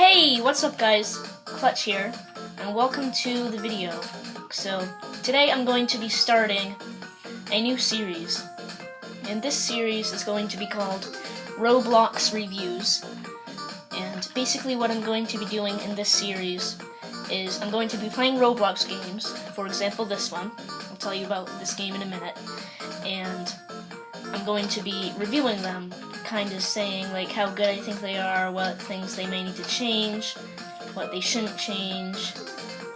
Hey, what's up guys? Clutch here, and welcome to the video. So, today I'm going to be starting a new series, and this series is going to be called Roblox Reviews. And basically what I'm going to be doing in this series is I'm going to be playing Roblox games, for example this one. I'll tell you about this game in a minute, and I'm going to be reviewing them, kind of saying like how good I think they are, what things they may need to change, what they shouldn't change,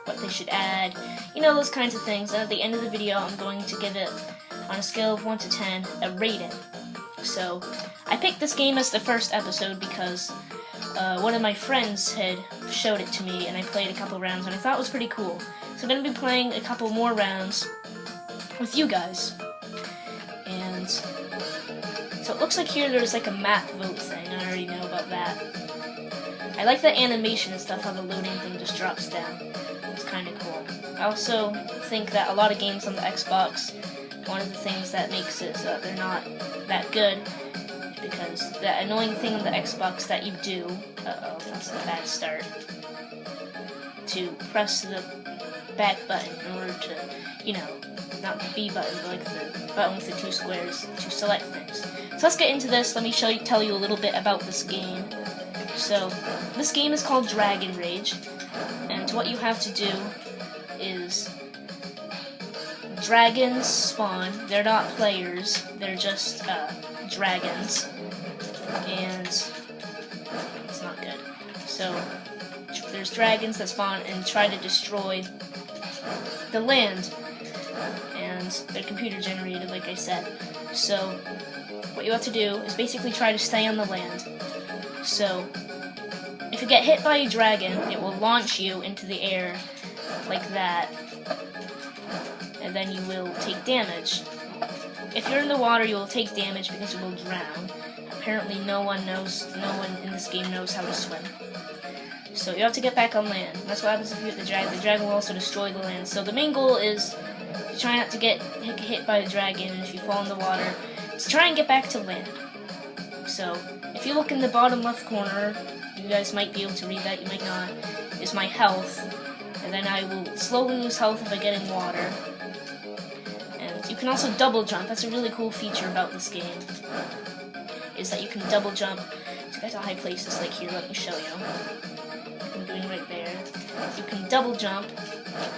what they should add, you know, those kinds of things. And at the end of the video I'm going to give it, on a scale of 1 to 10, a rating. So I picked this game as the first episode because one of my friends had showed it to me and I played a couple rounds and I thought it was pretty cool. So I'm going to be playing a couple more rounds with you guys. And so it looks like here there's like a map vote thing. I already know about that. I like the animation and stuff, how the loading thing just drops down. It's kind of cool. I also think that a lot of games on the Xbox, one of the things that makes it so that they're not that good is because the annoying thing on the Xbox that you do, that's the bad start, to press the back button in order to, you know, not the B button, but like the button with the two squares to select things. So let's get into this. Let me tell you a little bit about this game. So, this game is called Dragon Rage, and what you have to do is dragons spawn. They're not players, they're just dragons, and it's not good. So, there's dragons that spawn and try to destroy the land, and they're computer generated, like I said. So what you have to do is basically try to stay on the land. So if you get hit by a dragon, it will launch you into the air like that, and then you will take damage. If you're in the water, you will take damage because you will drown. Apparently no one in this game knows how to swim. So you have to get back on land. That's what happens if you hit the dragon. The dragon will also destroy the land. So the main goal is to try not to get hit by the dragon, and if you fall in the water, to try and get back to land. So if you look in the bottom left corner, you guys might be able to read that, you might not, is my health. And then I will slowly lose health if I get in water. And you can also double jump. That's a really cool feature about this game, is that you can double jump to get to high places. Like here, let me show you. I'm doing right there. You can double jump.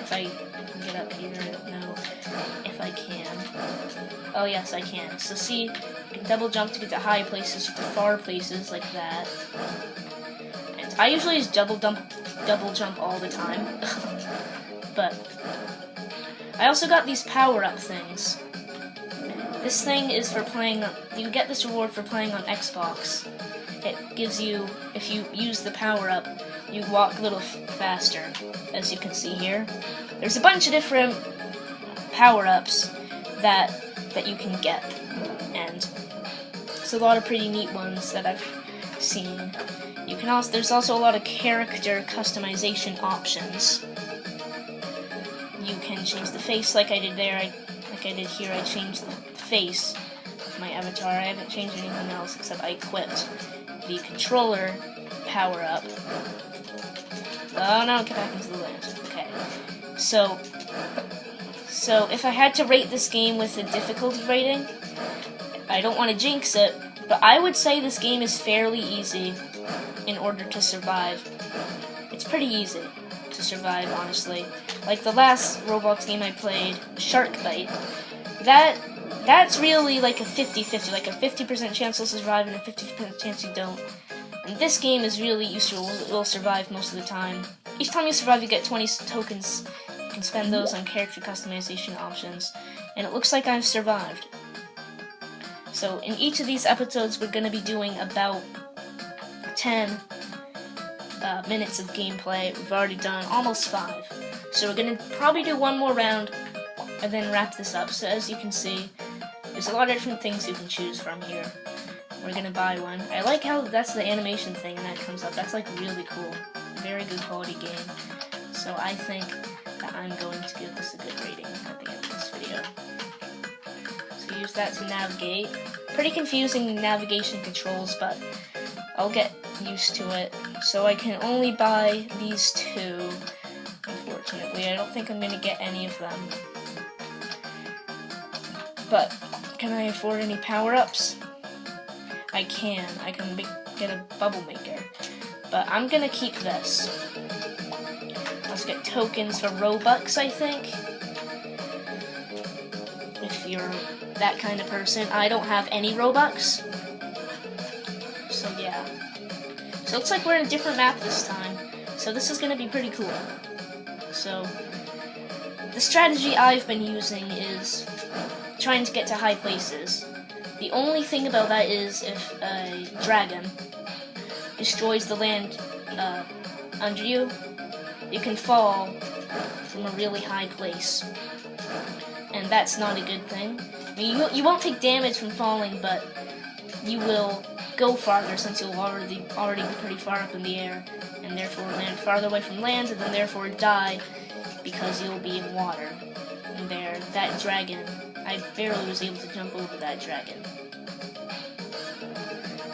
If I can get up here, I don't know if I can. Oh yes, I can. So see, you can double jump to get to high places, to far places, like that. And I usually just double jump all the time. But I also got these power-up things. This thing is for playing, you get this reward for playing on Xbox. It gives you, if you use the power-up, you walk a little faster, as you can see here. There's a bunch of different power-ups that you can get, and it's a lot of pretty neat ones that I've seen. You can also, there's also a lot of character customization options. You can change the face like I did there, like I did here. I changed the face of my avatar. I haven't changed anything else except I equipped the controller power-up. Oh no, get back into the land. Okay. So if I had to rate this game with a difficulty rating, I don't want to jinx it, but I would say this game is fairly easy in order to survive. It's pretty easy to survive, honestly. Like the last Roblox game I played, Shark Bite, that's really like a 50-50, like a 50% chance you'll survive and a 50% chance you don't. And this game is really, you will survive most of the time. Each time you survive, you get 20 tokens. You can spend those on character customization options. And it looks like I've survived. So in each of these episodes, we're going to be doing about 10 minutes of gameplay. We've already done almost 5. So we're going to probably do one more round and then wrap this up. So as you can see, there's a lot of different things you can choose from here. We're gonna buy one. I like how that's the animation thing that comes up. That's like really cool. Very good quality game. So I think that I'm going to give this a good rating at the end of this video. So use that to navigate. Pretty confusing navigation controls, but I'll get used to it. So I can only buy these two. Unfortunately, I don't think I'm gonna get any of them. But can I afford any power-ups? I can. I can get a bubble maker. But I'm gonna keep this. Let's get tokens for Robux, I think. If you're that kind of person. I don't have any Robux. So yeah. So it looks like we're in a different map this time. So this is gonna be pretty cool. So the strategy I've been using is trying to get to high places. The only thing about that is if a dragon destroys the land under you, you can fall from a really high place. And that's not a good thing. I mean, you won't take damage from falling, but you will go farther since you'll already be pretty far up in the air, and therefore land farther away from land, and then therefore die because you'll be in water. And there, that dragon, I barely was able to jump over that dragon.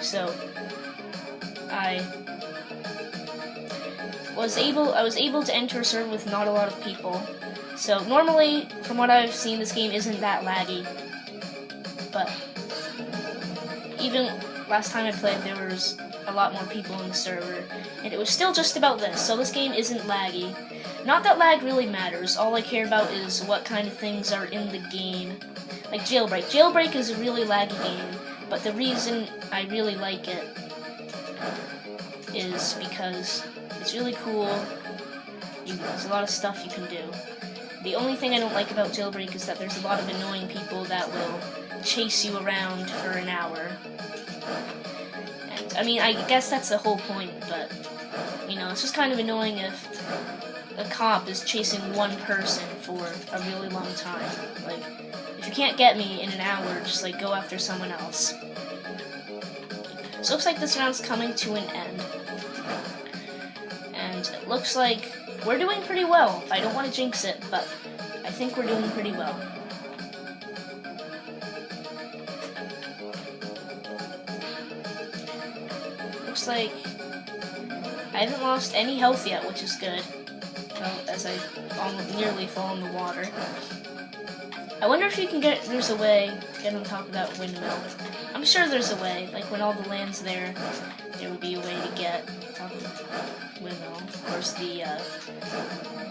So I was able to enter a server with not a lot of people. So normally, from what I've seen, this game isn't that laggy. But even last time I played, there was a lot more people in the server, and it was still just about this. So this game isn't laggy. Not that lag really matters. All I care about is what kind of things are in the game. Like Jailbreak. Jailbreak is a really laggy game, but the reason I really like it is because it's really cool. There's a lot of stuff you can do. The only thing I don't like about Jailbreak is that there's a lot of annoying people that will chase you around for an hour. And, I mean, I guess that's the whole point, but, you know, it's just kind of annoying if a cop is chasing one person for a really long time. Like, if you can't get me in an hour, just, like, go after someone else. So it looks like this round's coming to an end. And it looks like we're doing pretty well. I don't want to jinx it, but I think we're doing pretty well. Looks like I haven't lost any health yet, which is good. Well, as I nearly fall in the water. I wonder if you can there's a way to get on top of that windmill. I'm sure there's a way. Like when all the land's there would be a way to get on top of the windmill. Of course, the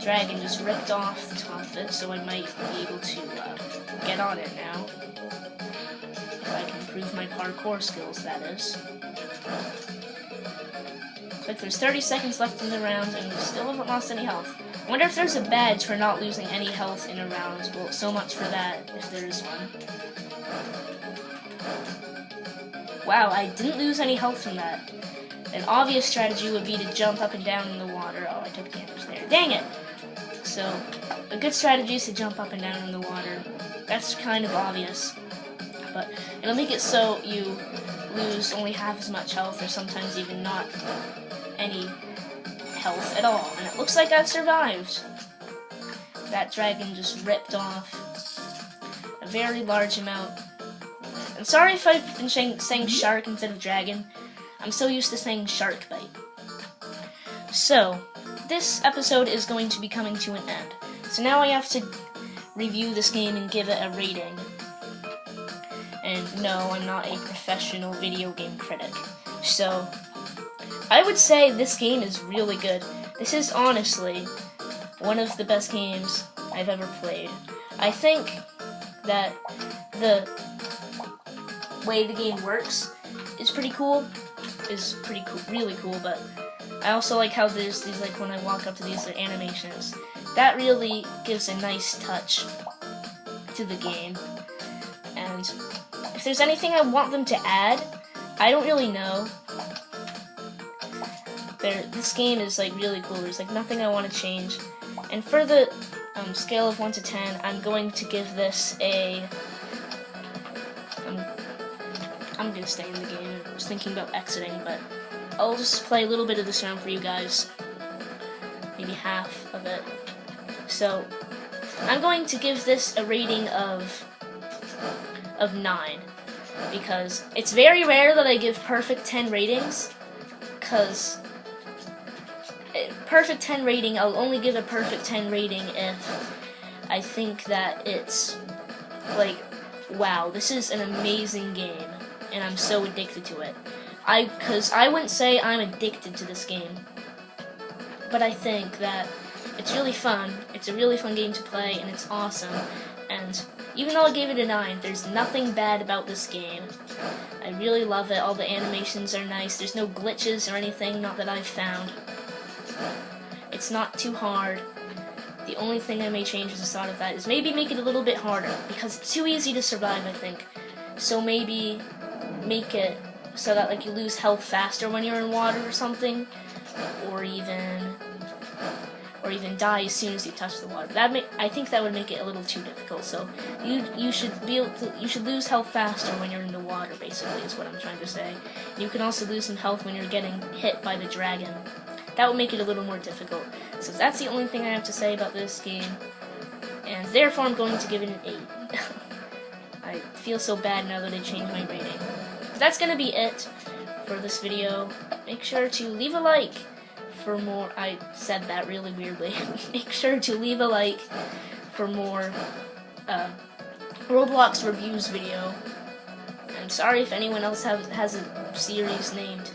dragon just ripped off the top of it, so I might be able to get on it now. If I can improve my parkour skills, that is. Looks like there's 30 seconds left in the round, and we still haven't lost any health. I wonder if there's a badge for not losing any health in a round. Well, so much for that, if there is one. Wow, I didn't lose any health from that. An obvious strategy would be to jump up and down in the water. Oh, I took damage there. Dang it! So, a good strategy is to jump up and down in the water. That's kind of obvious. But it'll make it so you lose only half as much health, or sometimes even not any health at all. And it looks like I've survived. That dragon just ripped off a very large amount. I'm sorry if I've been saying shark instead of dragon. I'm so used to saying shark bite. So, this episode is going to be coming to an end. So now I have to review this game and give it a rating. And no, I'm not a professional video game critic. So, I would say this game is really good. This is honestly one of the best games I've ever played. I think that the way the game works is pretty cool. Really cool, but I also like how there's these, like, when I walk up to these animations. That really gives a nice touch to the game. And if there's anything I want them to add, I don't really know. This game is, like, really cool. There's, like, nothing I want to change. And for the scale of 1 to 10, I'm going to give this a... I'm going to stay in the game. I was thinking about exiting, but I'll just play a little bit of this round for you guys. Maybe half of it. So, I'm going to give this a rating of 9. Because it's very rare that I give perfect 10 ratings. because perfect 10 rating, I'll only give a perfect 10 rating if I think that it's like, wow, this is an amazing game, and I'm so addicted to it. Because I wouldn't say I'm addicted to this game, but I think that it's really fun. It's a really fun game to play, and it's awesome. And even though I gave it a 9, there's nothing bad about this game. I really love it. All the animations are nice. There's no glitches or anything, not that I've found. It's not too hard. The only thing I may change as a side of that is maybe make it a little bit harder, because it's too easy to survive, I think. So maybe make it so that like you lose health faster when you're in water or something, or even die as soon as you touch the water. I think that would make it a little too difficult. So you should lose health faster when you're in the water. Basically, is what I'm trying to say. You can also lose some health when you're getting hit by the dragon. That would make it a little more difficult. So that's the only thing I have to say about this game, and therefore I'm going to give it an 8. I feel so bad now that I changed my rating. That's gonna be it for this video. Make sure to leave a like for more. I said that really weirdly. Make sure to leave a like for more Roblox Reviews video. I'm sorry if anyone else has a series named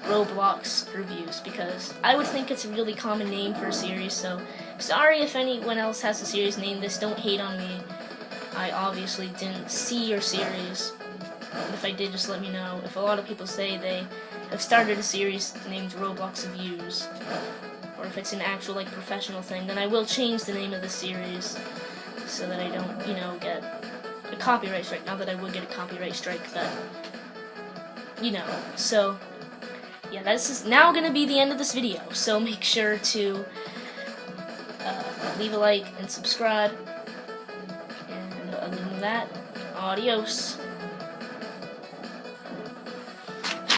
Roblox Reviews, because I would think it's a really common name for a series, so sorry if anyone else has a series named this. Don't hate on me. I obviously didn't see your series. If I did, just let me know. If a lot of people say they have started a series named Roblox Reviews, or if it's an actual like professional thing, then I will change the name of the series so that I don't, get a copyright strike. Not that I would get a copyright strike, but so yeah, this is now gonna be the end of this video. So make sure to leave a like and subscribe. And other than that, adios.